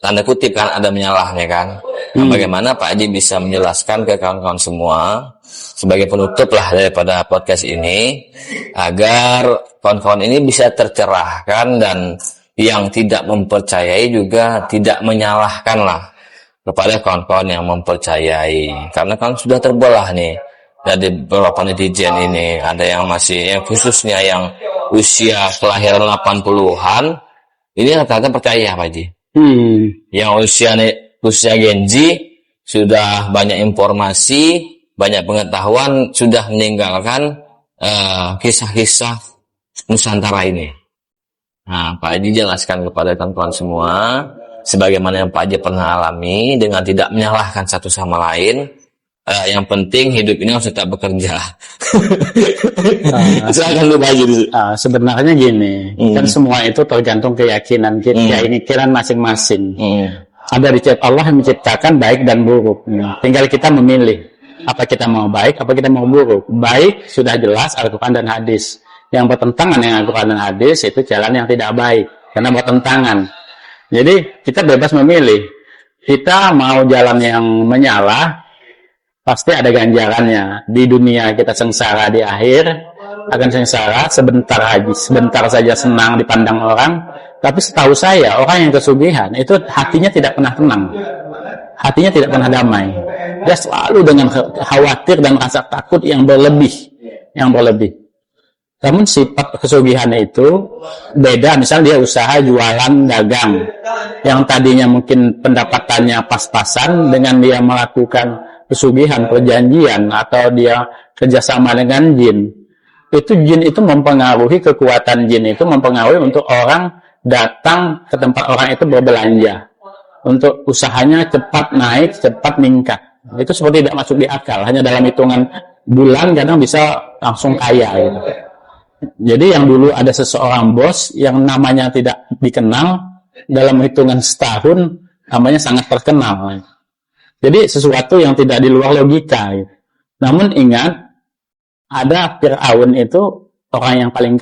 tanda kutip kan ada menyalahnya kan. Nah, bagaimana Pak Haji bisa menjelaskan ke kawan-kawan semua sebagai penutup lah daripada podcast ini agar kawan-kawan ini bisa tercerahkan dan yang tidak mempercayai juga tidak menyalahkan lah. kepada kawan-kawan yang mempercayai, karena kan sudah terbelah nih dari beberapa netizen ini. Ada yang masih, yang khususnya yang usia kelahiran 80-an ini rata-rata percaya Pak Haji. Yang usia Gen Z sudah banyak informasi, banyak pengetahuan, sudah meninggalkan kisah-kisah Nusantara ini. Nah, Pak Haji jelaskan kepada kawan-kawan semua, sebagaimana yang Pak Haji pernah alami, dengan tidak menyalahkan satu sama lain. Yang penting hidup ini harus tetap bekerja. Silakan Pak Haji. Sebenarnya gini, kan semua itu tergantung keyakinan kita, keyakinan masing-masing. Ada Allah yang menciptakan baik dan buruk. Tinggal kita memilih apa kita mau baik, apa kita mau buruk. Baik sudah jelas Al-Quran dan hadis. Yang bertentangan dengan Al-Quran dan hadis itu jalan yang tidak baik, karena bertentangan. Jadi kita bebas memilih. Kita mau jalan yang menyalah, pasti ada ganjarannya. Di dunia kita sengsara, di akhir akan sengsara. Sebentar saja senang dipandang orang. Tapi setahu saya, orang yang kesugihan itu hatinya tidak pernah tenang, hatinya tidak pernah damai. Dia selalu dengan khawatir dan rasa takut yang berlebih. Namun sifat kesugihan itu beda. Misalnya dia usaha jualan dagang, yang tadinya mungkin pendapatannya pas-pasan, dengan dia melakukan pesugihan, perjanjian, atau dia kerjasama dengan jin. Jin itu mempengaruhi, kekuatan jin itu mempengaruhi untuk orang datang ke tempat orang itu berbelanja, untuk usahanya cepat naik, cepat meningkat. Itu seperti tidak masuk di akal. Hanya dalam hitungan bulan kadang bisa langsung kaya gitu. Jadi yang dulu ada seseorang bos yang namanya tidak dikenal, dalam hitungan setahun namanya sangat terkenal. Jadi sesuatu yang tidak di luar logika gitu. Namun ingat, ada Fir'aun itu orang yang paling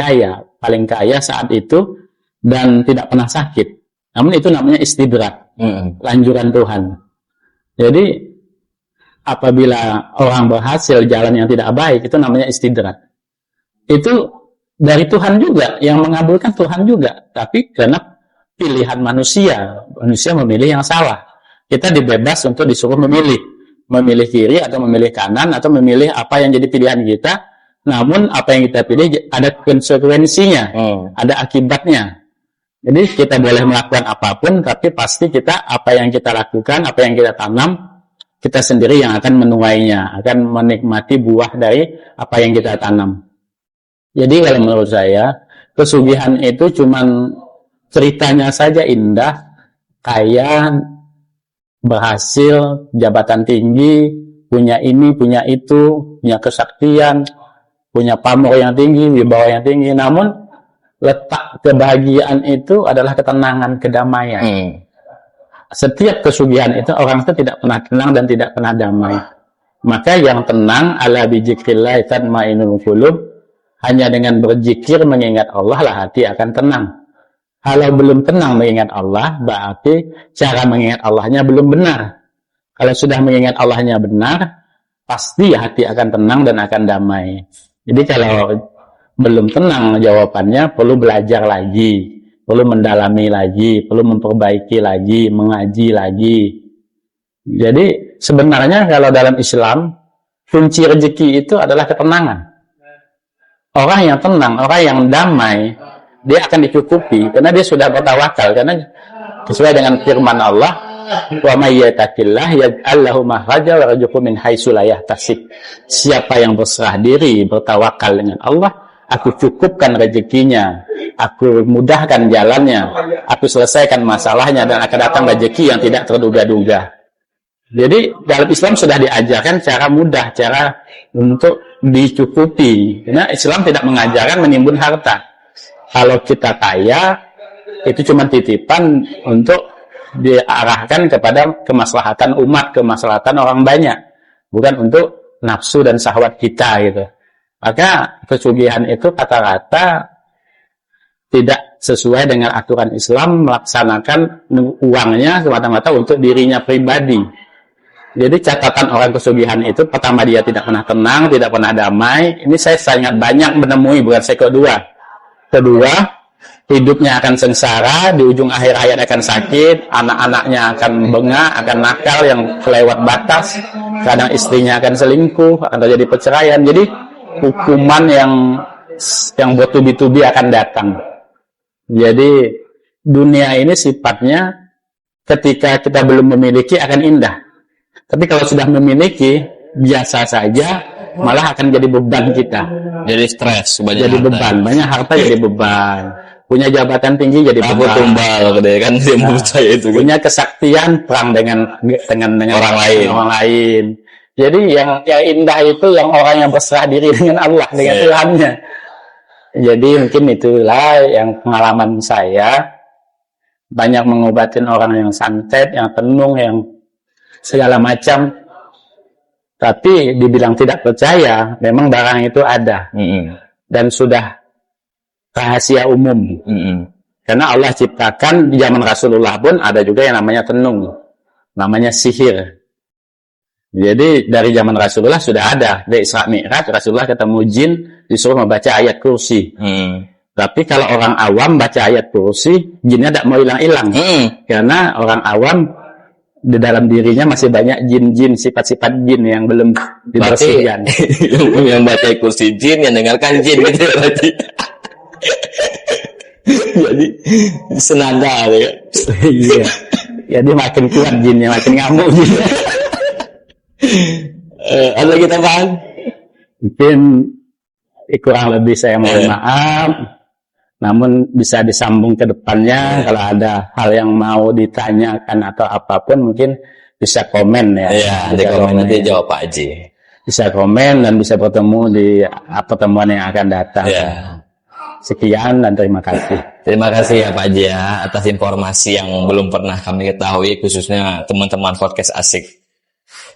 kaya saat itu, dan tidak pernah sakit. Namun itu namanya istidrak, lanjuran Tuhan. Jadi apabila orang berhasil jalan yang tidak baik, itu namanya istidrak. Itu dari Tuhan juga, yang mengabulkan Tuhan juga. Tapi karena pilihan manusia memilih yang salah. Kita dibebas untuk disuruh memilih kiri atau memilih kanan, atau memilih apa yang jadi pilihan kita. Namun apa yang kita pilih ada konsekuensinya, ada akibatnya. Jadi kita boleh melakukan apapun, tapi pasti apa yang kita lakukan, apa yang kita tanam, kita sendiri yang akan menuainya, akan menikmati buah dari apa yang kita tanam. Jadi kalau menurut saya, pesugihan itu cuman ceritanya saja indah, kaya, berhasil, jabatan tinggi, punya ini, punya itu, punya kesaktian, punya pamor yang tinggi, wibawa yang tinggi. Namun letak kebahagiaan itu adalah ketenangan, kedamaian. Setiap kesugihan itu orang itu tidak pernah tenang dan tidak pernah damai. Maka yang tenang, ala bizikrillah tatma'innul qulub, hanya dengan berzikir mengingat Allah lah hati akan tenang. Kalau belum tenang mengingat Allah, berarti cara mengingat Allahnya belum benar. Kalau sudah mengingat Allahnya benar, pasti hati akan tenang dan akan damai. Jadi kalau belum tenang jawabannya, perlu belajar lagi, perlu mendalami lagi, perlu memperbaiki lagi, mengaji lagi. Jadi sebenarnya kalau dalam Islam, kunci rezeki itu adalah ketenangan. Orang yang tenang, orang yang damai, dia akan dicukupi karena dia sudah bertawakal. Karena sesuai dengan firman Allah, wa may yattaqillah yaj'al lahu makhraja wa yarzuqhu min haitsu la yahtasib. Siapa yang berserah diri, bertawakal dengan Allah, aku cukupkan rezekinya, aku mudahkan jalannya, aku selesaikan masalahnya, dan akan datang rezeki yang tidak terduga-duga. Jadi dalam Islam sudah diajarkan cara mudah, cara untuk dicukupi. Karena Islam tidak mengajarkan menimbun harta. Kalau kita kaya, itu cuma titipan untuk diarahkan kepada kemaslahatan umat, kemaslahatan orang banyak, bukan untuk nafsu dan syahwat kita gitu. Maka pesugihan itu kata-kata tidak sesuai dengan aturan Islam, melaksanakan uangnya semata-mata untuk dirinya pribadi. Jadi catatan orang pesugihan itu, pertama dia tidak pernah tenang, tidak pernah damai. Ini saya sangat banyak menemui, bukan saya kedua. Kedua, hidupnya akan sengsara, di ujung akhir hayat akan sakit, anak-anaknya akan bengak, akan nakal yang kelewat batas, kadang istrinya akan selingkuh, akan terjadi perceraian. Jadi hukuman yang bertubi-tubi akan datang. Jadi dunia ini sifatnya ketika kita belum memiliki akan indah. Tapi kalau sudah memiliki biasa saja, malah akan jadi beban kita. Jadi stres, Jadi beban, banyak harta jadi beban. Punya jabatan tinggi jadi Rambut beban. tumbal gede kan dia mau percaya itu kan. Punya kesaktian perang dengan Orang lain. Jadi yang indah itu yang orang yang berserah diri dengan Allah, dengan Tuhannya. Jadi mungkin itulah yang pengalaman saya, banyak mengobatin orang yang santet, yang tenung, yang segala macam. Tapi dibilang tidak percaya, memang barang itu ada dan sudah rahasia umum. Karena Allah ciptakan di zaman Rasulullah pun ada juga yang namanya tenung, namanya sihir. Jadi dari zaman Rasulullah sudah ada. Di Isra Mi'raj Rasulullah ketemu jin, disuruh membaca ayat kursi. Tapi kalau orang awam baca ayat kursi, jinnya tidak mau hilang-hilang. Karena orang awam di dalam dirinya masih banyak jin-jin, sifat-sifat jin yang belum dibersihkan. Yang baca kursi jin, yang dengarkan jin gitu ya berarti. Jadi senada ya. Iya. Jadi makin kuat jinnya, makin ngamuk jinnya. Ada lagi tambahan? Mungkin kurang lebih saya mohon maaf. Namun bisa disambung ke depannya. Kalau ada hal yang mau ditanyakan atau apapun mungkin bisa komen ya. Iya, di komen nanti jawab Pak Haji. Bisa komen dan bisa bertemu di pertemuan yang akan datang. Iya. Sekian dan terima kasih. Terima kasih ya Pak Haji ya atas informasi yang belum pernah kami ketahui, khususnya teman-teman podcast asik.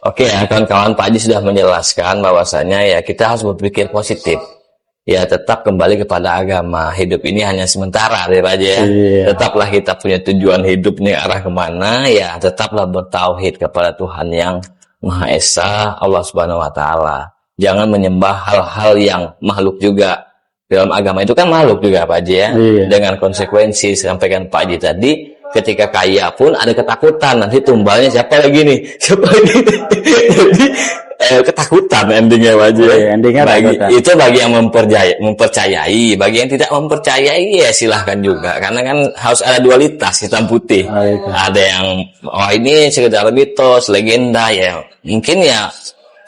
Oke ya kawan-kawan, Pak Haji sudah menjelaskan bahwasanya ya kita harus berpikir positif. Ya tetap kembali kepada agama. Hidup ini hanya sementara ya Pak Haji ya. Iya. Tetaplah kita punya tujuan hidup nih arah kemana, ya tetaplah bertauhid kepada Tuhan yang Maha Esa, Allah Subhanahu wa taala. Jangan menyembah hal-hal yang makhluk juga. Dalam agama itu kan makhluk juga Pak Haji ya. Iya. Dengan konsekuensi sampaikan Pak Haji tadi, ketika kaya pun ada ketakutan, nanti tumbalnya siapa lagi nih? Siapa lagi? Jadi ketakutan endingnya Pak Haji. Iya, endingnya Itu bagi yang mempercayai, bagi yang tidak mempercayai ya silahkan juga. Karena kan harus ada dualitas hitam putih. Ada yang ini sekedar mitos, legenda ya. Mungkin ya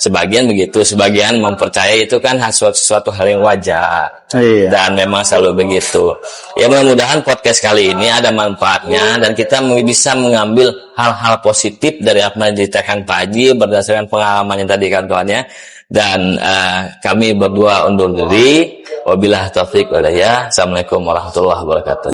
sebagian begitu, sebagian mempercayai itu kan sesuatu hal yang wajar. Iya. Dan memang selalu begitu. Ya mudah-mudahan podcast kali ini ada manfaatnya dan kita bisa mengambil hal-hal positif dari apa yang diceritakan Pak Haji berdasarkan pengalaman yang tadi kawan-kawannya. Dan kami berdua undur diri. Wabillahi taufiq wal hidayah. Assalamualaikum warahmatullahi wabarakatuh.